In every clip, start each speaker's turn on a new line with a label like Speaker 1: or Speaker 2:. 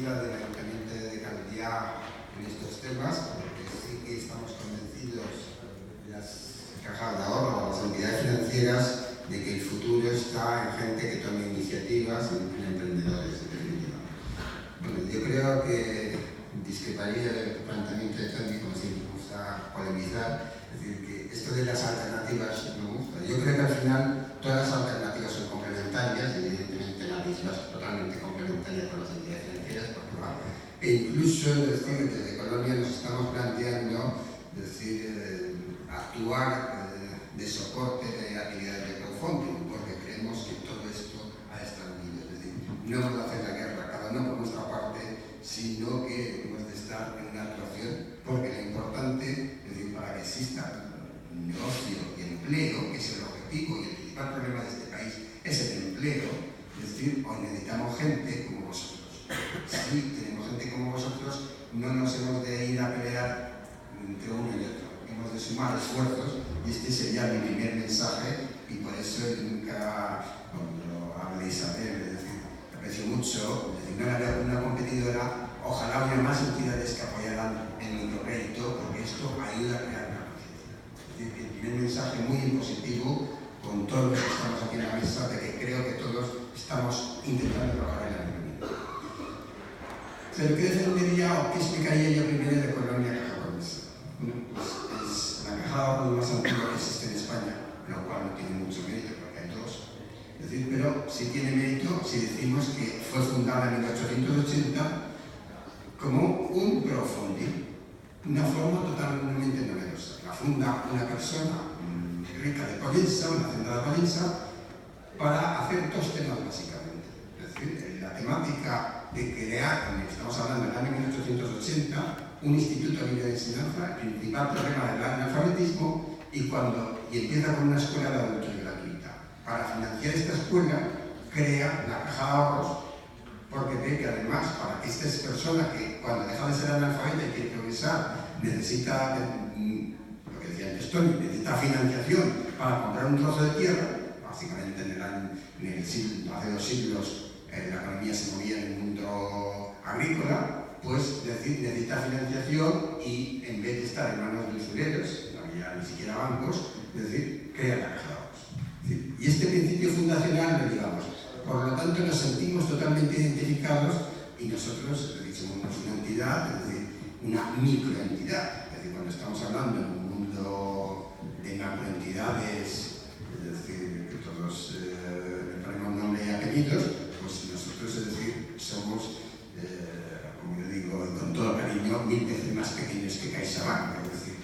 Speaker 1: postura del Ayuntamiento de Calviá en estos temas, porque sí que estamos convencidos las cajas de ahorro, las entidades financieras, de que el futuro está en gente que tome iniciativas, en emprendedores, en definitiva. Bueno, yo creo que discreparía del planteamiento de Tony, como siempre me gusta polemizar, es decir, que esto de las alternativas me gusta. Yo creo que al final todas las alternativas son complementarias, evidentemente la misma es totalmente complementaria con las entidades financieras, porque va. E incluso, desde Colombia nos estamos planteando, actuar de soporte de actividades de crowdfunding, porque creemos que todo esto ha de estar unido. Es decir, no vamos a hacer la guerra, cada uno por nuestra parte, sino que hemos de estar en una actuación, porque lo importante, es decir, para que exista negocio y empleo, que es el objetivo y el principal problema de este país, es el empleo, es decir, hoy necesitamos gente como vosotros. Si tenemos gente como vosotros, no nos hemos de ir a pelear entre uno y otro. Hemos de sumar esfuerzos y este sería mi primer mensaje y por eso nunca, cuando hable Isabel, es decir, aprecio mucho, es decir, no era una competidora, ojalá hubiera más entidades que apoyaran el microcrédito porque esto ayuda a crear una conciencia. Es decir, el primer mensaje muy positivo con todos los que estamos aquí en la mesa de que creo que todos estamos intentando trabajar en la misma línea. Pero ¿qué defendería o qué explicaría yo primero de Colombia Caja Promesa? Bueno, pues es la caja de ahorro más antigua que existe en España, lo cual no tiene mucho mérito porque hay dos. Es decir, pero sí tiene mérito si decimos que fue fundada en 1880 como un crowdfunding, una forma totalmente novedosa. La funda una persona rica de Pollensa, una hacendada de Pollensa, para hacer dos temas básicamente. Es decir, la temática de crear, estamos hablando del año 1880, un instituto libre de enseñanza, el principal problema del analfabetismo, y empieza con una escuela de adultos gratuita. Para financiar esta escuela, crea la caja de ahorros, porque ve que además, para que esta persona que cuando deja de ser analfabeta y quiere progresar, necesita, lo que decía antes Tony, necesita financiación para comprar un trozo de tierra. Básicamente hace 2 siglos la economía se movía en el mundo agrícola, pues necesita financiación y en vez de estar en manos de usureros, no había ni siquiera bancos, es decir, crea la caja de ahorros. Y este principio fundacional lo llevamos. Por lo tanto, nos sentimos totalmente identificados y nosotros, somos una entidad, es decir, una microentidad. Es decir, cuando estamos hablando en un mundo de macroentidades, es decir, que todos le ponemos nombre y apellidos, pues nosotros, es decir, somos, como yo digo, con todo cariño, 1000 veces más pequeños que CaixaBank. Es decir,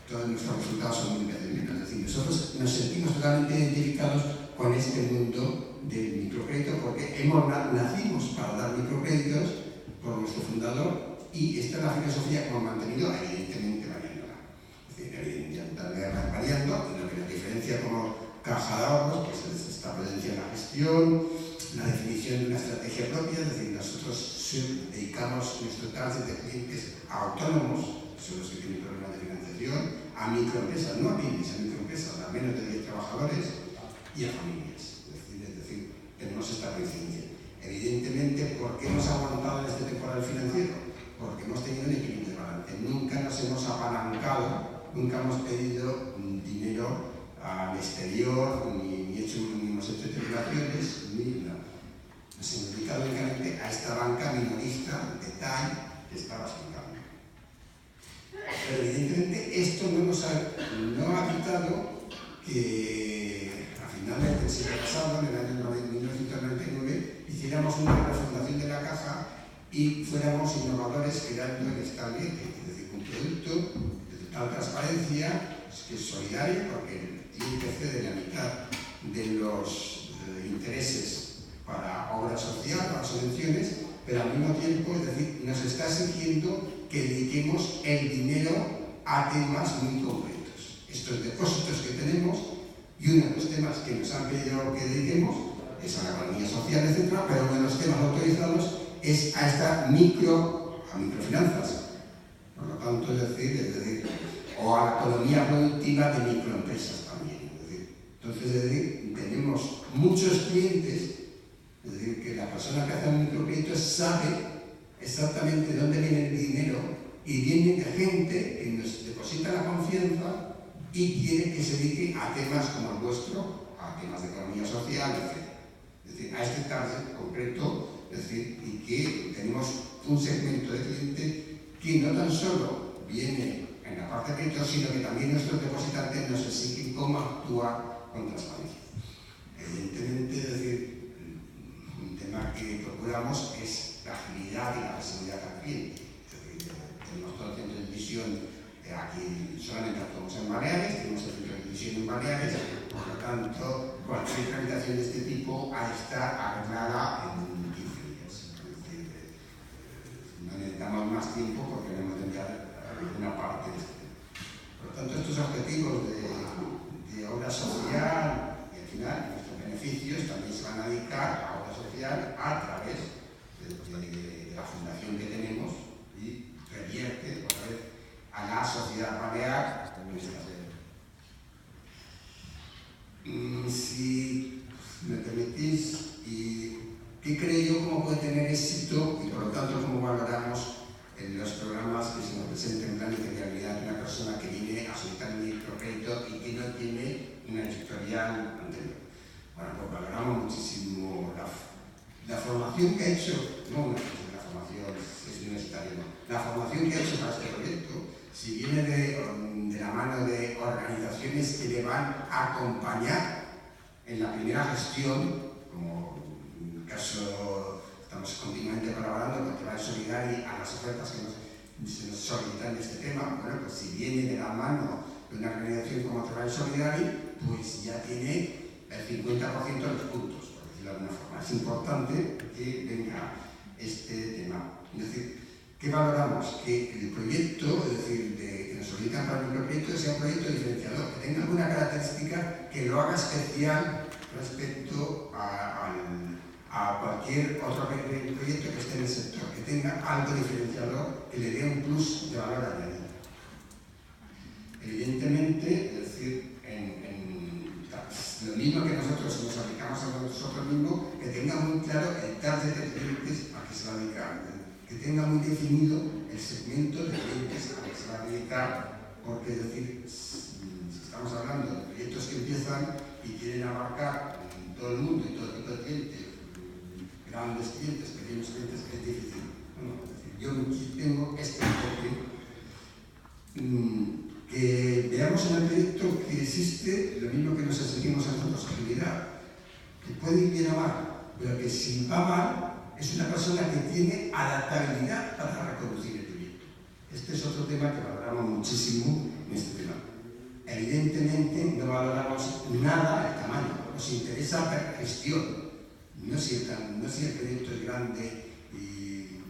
Speaker 1: todos nuestros resultados son 1000 veces menos. Es decir, nosotros nos sentimos totalmente identificados con este mundo del microcrédito porque nacimos para dar microcréditos por nuestro fundador y esta es la filosofía que hemos mantenido, evidentemente variándola. Es decir, variando, y lo que nos diferencia como caja de ahorros pues es esta presencia en la gestión, la definición de una estrategia propia, es decir, nosotros dedicamos nuestro target de clientes a autónomos, son los que tienen problemas de financiación, a microempresas, no a pymes, a microempresas, a menos de 10 trabajadores y a familias. Es decir, tenemos esta coincidencia. Evidentemente, ¿por qué hemos aguantado en este temporal financiero? Porque hemos tenido un equilibrio de balance. Nunca nos hemos apalancado, nunca hemos pedido dinero al exterior, ni hemos hecho titulaciones, ni nada. Nos hemos dedicado únicamente a esta banca minorista de TAI que estaba explicando. Pero evidentemente esto no ha quitado que a finales del siglo pasado, en el año 1999, hiciéramos una refundación de la caja y fuéramos innovadores creando el Estalviete, es decir, un producto de total transparencia, que es solidario porque tiene que ceder la mitad de los intereses para obra social, para subvenciones, pero al mismo tiempo, es decir, nos está exigiendo que dediquemos el dinero a temas muy concretos. Estos depósitos que tenemos, y uno de los temas que nos han pedido que dediquemos es a la economía social, etc., pero uno de los temas autorizados es a microfinanzas. Por lo tanto, es decir, o a la economía productiva de microempresas también. Entonces, muchos clientes, es decir, que la persona que hace un microcrédito sabe exactamente de dónde viene el dinero, y viene de gente que nos deposita la confianza y quiere que se dedique a temas como el vuestro, a temas de economía social, etc. Es decir, a este target concreto, es decir, y que tenemos un segmento de cliente que no tan solo viene en la parte de crédito, sino que también nuestros depositantes nos exigen cómo actuar con transparencia. Evidentemente, es decir, un tema que procuramos es la agilidad y la accesibilidad al cliente. Es decir, tenemos todo el centro de división aquí solamente actuamos en Baleares, tenemos el centro de división en Baleares, por lo tanto, cualquier tramitación de este tipo ha de estar arreglada en 15 días. Es decir, no necesitamos más tiempo porque debemos de enviar alguna parte de este tema. Por lo tanto, estos objetivos de obra social y al final nuestros beneficios también se van a dedicar a obra social a través de la fundación que tenemos y revierte otra vez a la sociedad balear. Si me permitís, ¿qué creo yo cómo puede tener éxito y por lo tanto cómo valoramos en los programas que se nos presenten en planes de viabilidad de una persona que viene a solicitar un microcrédito y que no tiene una historial anterior? Bueno, pues valoramos muchísimo la formación que ha hecho, no la formación universitaria, no, la formación que ha hecho para este proyecto, si viene de la mano de organizaciones que le van a acompañar en la primera gestión, como en el caso, estamos continuamente colaborando con Treball Solidari a las ofertas que se nos solicitan de este tema, bueno, pues si viene de la mano de una organización como Treball Solidari, pues ya tiene el 50% de los puntos, por decirlo de alguna forma. Es importante que venga este tema. Es decir, ¿qué valoramos? Que el proyecto, es decir, que nos solicitan para el microproyecto, sea un proyecto diferenciador, que tenga alguna característica que lo haga especial respecto a cualquier otro proyecto que esté en el sector, que tenga algo diferenciador, que le dé un plus de valor añadido. Evidentemente, es decir, lo mismo que nosotros nos aplicamos a nosotros mismos, que tenga muy claro el target de clientes a que se va a dedicar, que tenga muy definido el segmento de clientes a que se va a dedicar, porque es decir, si estamos hablando de proyectos que empiezan y quieren abarcar todo el mundo y todo tipo de clientes, grandes clientes, pequeños clientes, es difícil. Bueno, es decir, yo tengo este enfoque, que veamos en el proyecto que existe lo mismo que nos exigimos a nosotros, agilidad, que puede ir bien o mal, pero que si va mal, es una persona que tiene adaptabilidad para reconducir el proyecto. Este es otro tema que valoramos muchísimo en este tema. Evidentemente no valoramos nada el tamaño, nos interesa la gestión, no si el proyecto es grande y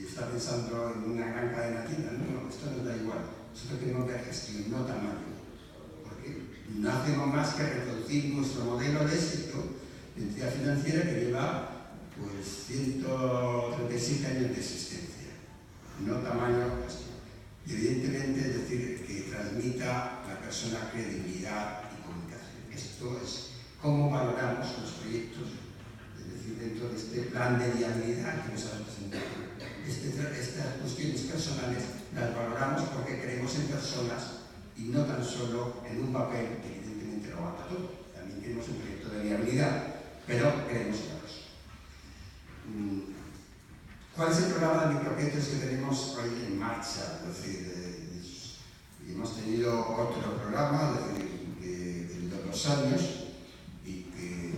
Speaker 1: está pensando en una gran cadena de tiendas, no, esto nos da igual. Nosotros queremos ver gestión, no tamaño, porque no hacemos más que reproducir nuestro modelo de éxito de entidad financiera que lleva pues 137 años de existencia, no tamaño, gestión. Y evidentemente es decir que transmita a la persona credibilidad y comunicación. Esto es cómo valoramos los proyectos, es decir, dentro de este plan de viabilidad que nos han presentado. Estas cuestiones personales las valoramos porque creemos en personas y no tan solo en un papel que evidentemente lo aguanta todo. También queremos un proyecto de viabilidad, pero creemos en la persona. ¿Cuál es el programa de microproyectos que tenemos hoy en marcha? Es decir, hemos tenido otro programa de 2 años y que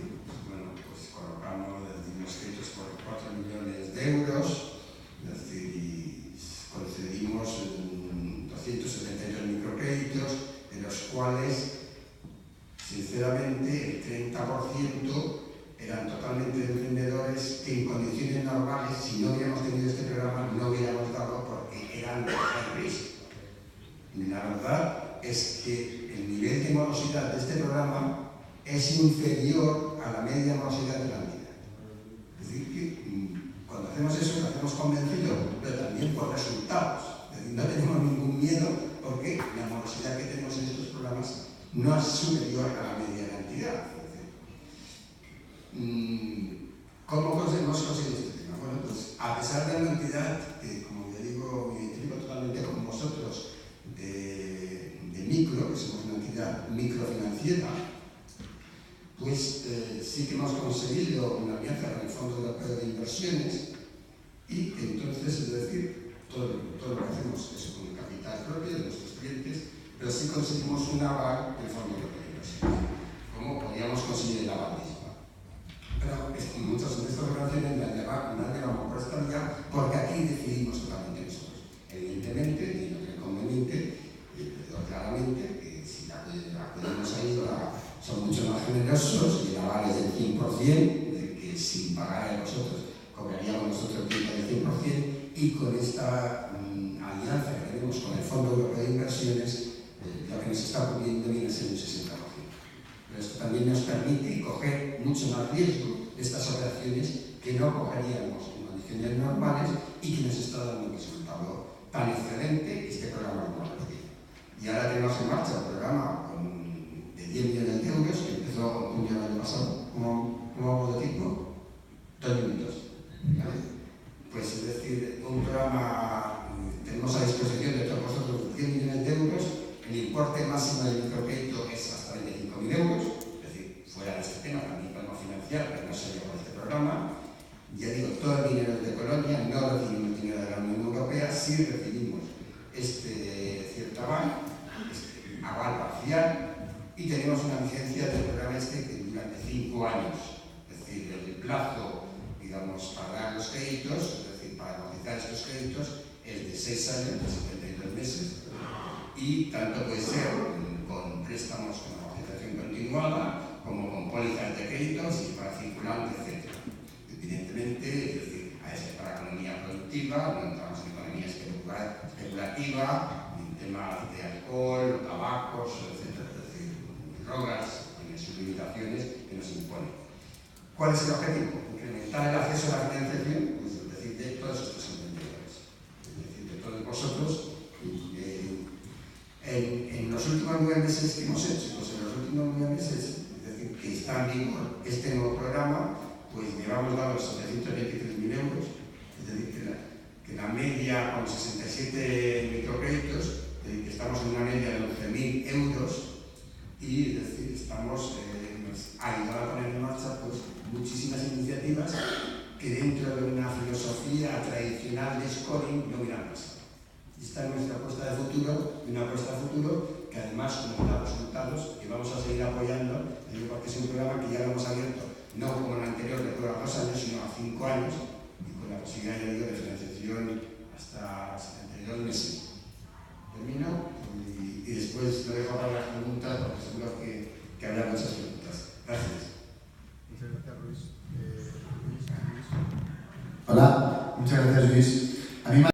Speaker 1: bueno, pues colocamos unos créditos por 4 millones de euros. Es decir, y concedimos 272 microcréditos, de los cuales, sinceramente, el 30% eran totalmente de emprendedores que en condiciones normales, si no hubiéramos tenido este programa, no hubiéramos dado porque eran de riesgo. Y la verdad es que el nivel de morosidad de este programa es inferior a la media morosidad de la vida. Es decir, que cuando hacemos eso, lo hacemos convencido, pero también por resultados. Es decir, no tenemos ningún miedo porque la morosidad que tenemos en estos programas no es superior a la media de la entidad. ¿Cómo hemos conseguido este tema? Bueno, pues a pesar de no actividad, como ya digo, me identifico totalmente con vosotros, de micro, que somos una entidad microfinanciera, pues sí que hemos conseguido una alianza con el Fondo Europeo de Inversiones y entonces, es decir, todo lo que hacemos es con el capital propio de nuestros clientes, pero sí conseguimos un aval del Fondo Europeo de Inversiones, como podíamos conseguir el aval mismo. Pero muchas de estas operaciones las llevamos por esta vía porque aquí decidimos totalmente nosotros. Evidentemente, tiene otro inconveniente, pero claramente que si acudimos a ISDA son mucho más generosos y el aval es del 100%, de que sin pagar a vosotros cobraríamos nosotros el 100%, y con esta alianza que tenemos con el Fondo Europeo de Inversiones, lo que nos está cubriendo viene a ser un 60%. Pero esto también nos permite coger mucho más riesgo de estas operaciones que no cogeríamos en condiciones normales y que nos está dando un resultado tan excelente que este programa lo hemos repetido. Y ahora tenemos en marcha un programa de 10 millones de euros que empezó en junio del año pasado. ¿Cómo vamos de tiempo? 2 minutos. ¿Vale? Pues es decir, un programa, tenemos a disposición de todos vosotros 10 millones de euros, el importe máximo del microcrédito es hasta 25.000 euros, es decir, fuera de este tema también podemos financiar, pero no sería por este programa. Ya digo, todo el dinero es de Colonia, no recibimos dinero de la Unión Europea, sí recibimos este cierto aval parcial, y tenemos una vigencia del programa que durante 5 años, es decir, el plazo, digamos, para dar los créditos, es decir, para amortizar estos créditos, es de 6 años, de 72 meses, y tanto puede ser con préstamos con amortización continuada, como con pólizas de créditos y para circulante, etc. Evidentemente, es decir, es para economía productiva, no entramos en economía especulativa, en temas de alcohol, tabacos, etc. Es decir, drogas, tiene sus limitaciones que nos imponen. ¿Cuál es el objetivo? Incrementar el acceso a la financiación, pues, es decir, de todos estos emprendedores, es decir, de todos vosotros. En los últimos 9 meses que hemos hecho, pues en los últimos 9 meses, es decir, que está en vigor este nuevo programa, pues llevamos dado 723.000 euros, es decir, que la media con 67 microcréditos, es decir, que estamos en una media de 11.000 euros, y es decir, estamos ayudando a poner en marcha pues, muchísimas iniciativas que dentro de una filosofía tradicional de scoring no hubieran pasado. Esta es nuestra apuesta de futuro, una apuesta de futuro que además nos da resultados que vamos a seguir apoyando, porque es un programa que ya lo hemos abierto, no como el anterior de prueba a 2 años, sino a 5 años, y con la posibilidad de financiación hasta 72 meses. Termino y después lo dejo para las preguntas, porque seguro que habrá muchas preguntas. Gracias.
Speaker 2: Muchas gracias, Luis.
Speaker 3: Hola, muchas gracias, Luis. A mí